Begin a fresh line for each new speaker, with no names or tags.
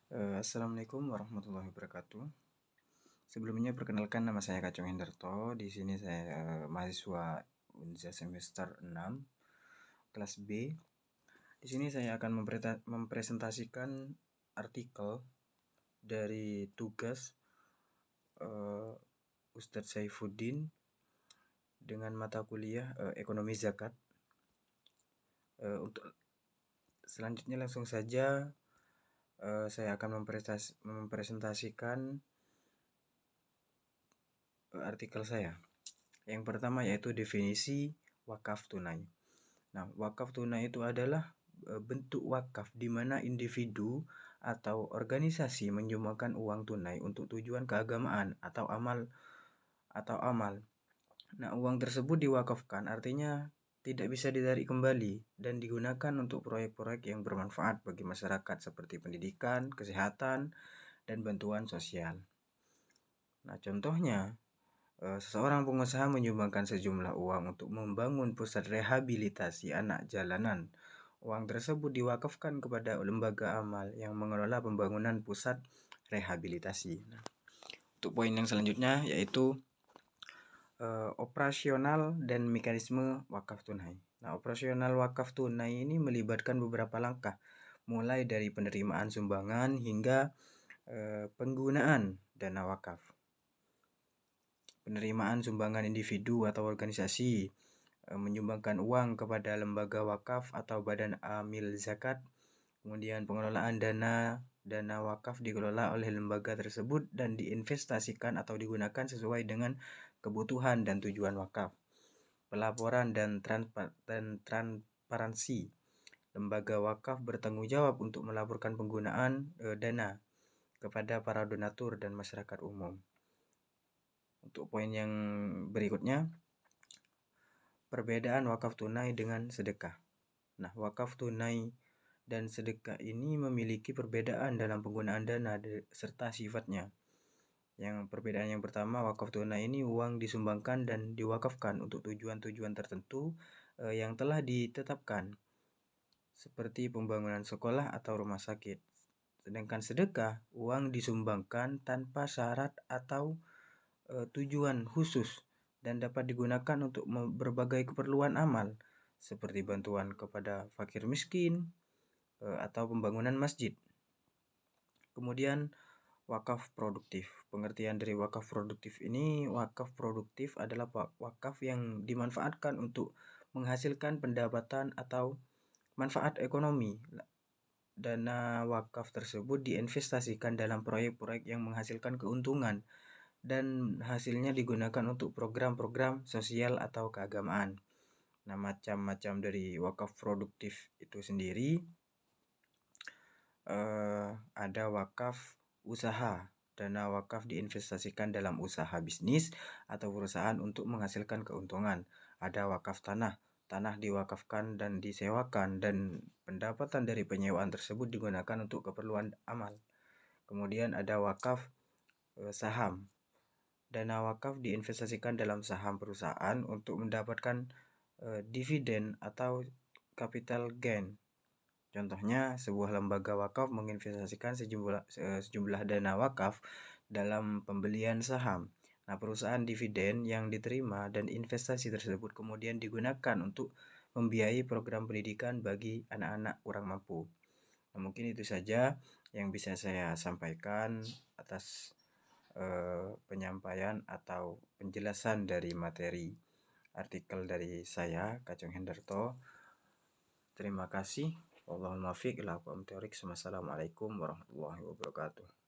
Assalamualaikum warahmatullahi wabarakatuh. Sebelumnya perkenalkan, nama saya Kacung Hendarto. Di sini saya mahasiswa Unza semester 6 kelas B. Di sini saya akan mempresentasikan artikel dari tugas Ustadz Saifuddin dengan mata kuliah Ekonomi Zakat. Untuk selanjutnya langsung saja saya akan mempresentasikan artikel saya. Yang pertama yaitu definisi wakaf tunai. Nah, wakaf tunai itu adalah bentuk wakaf di mana individu atau organisasi menyumbangkan uang tunai untuk tujuan keagamaan atau amal. Nah, uang tersebut diwakafkan artinya tidak bisa ditarik kembali dan digunakan untuk proyek-proyek yang bermanfaat bagi masyarakat seperti pendidikan, kesehatan, dan bantuan sosial. Nah, contohnya seseorang pengusaha menyumbangkan sejumlah uang untuk membangun pusat rehabilitasi anak jalanan. Uang tersebut diwakafkan kepada lembaga amal yang mengelola pembangunan pusat rehabilitasi. Nah, untuk poin yang selanjutnya yaitu operasional dan mekanisme wakaf tunai. Nah, operasional wakaf tunai ini melibatkan beberapa langkah, mulai dari penerimaan sumbangan hingga penggunaan dana wakaf. Penerimaan sumbangan individu atau organisasi menyumbangkan uang kepada lembaga wakaf atau badan amil zakat. Kemudian pengelolaan dana wakaf dikelola oleh lembaga tersebut dan diinvestasikan atau digunakan sesuai dengan kebutuhan dan tujuan wakaf. Pelaporan dan transparansi. Lembaga wakaf bertanggung jawab untuk melaporkan penggunaan dana kepada para donatur dan masyarakat umum. Untuk poin yang berikutnya, perbedaan wakaf tunai dengan sedekah. Nah, wakaf tunai dan sedekah ini memiliki perbedaan dalam penggunaan dana serta sifatnya. Yang perbedaan yang pertama, wakaf tunai ini uang disumbangkan dan diwakafkan untuk tujuan-tujuan tertentu yang telah ditetapkan, seperti pembangunan sekolah atau rumah sakit. Sedangkan sedekah, uang disumbangkan tanpa syarat atau tujuan khusus dan dapat digunakan untuk berbagai keperluan amal seperti bantuan kepada fakir miskin atau pembangunan masjid. Kemudian wakaf produktif. Pengertian dari wakaf produktif ini, wakaf produktif adalah wakaf yang dimanfaatkan untuk menghasilkan pendapatan atau manfaat ekonomi. Dana wakaf tersebut diinvestasikan dalam proyek-proyek yang menghasilkan keuntungan dan hasilnya digunakan untuk program-program sosial atau keagamaan. Nah, macam-macam dari wakaf produktif itu sendiri ada wakaf usaha. Dana wakaf diinvestasikan dalam usaha bisnis atau perusahaan untuk menghasilkan keuntungan. Ada wakaf tanah. Tanah diwakafkan dan disewakan dan pendapatan dari penyewaan tersebut digunakan untuk keperluan amal. Kemudian ada wakaf saham. Dana wakaf diinvestasikan dalam saham perusahaan untuk mendapatkan dividen atau capital gain. Contohnya, sebuah lembaga wakaf menginvestasikan sejumlah dana wakaf dalam pembelian saham. Nah, perusahaan dividen yang diterima dan investasi tersebut kemudian digunakan untuk membiayai program pendidikan bagi anak-anak kurang mampu. Nah, mungkin itu saja yang bisa saya sampaikan atas penyampaian atau penjelasan dari materi artikel dari saya, Kacung Hendarto. Terima kasih. Wallahul muwaffiq ila aqwamit thoriq. Wassalamualaikum warahmatullahi wabarakatuh.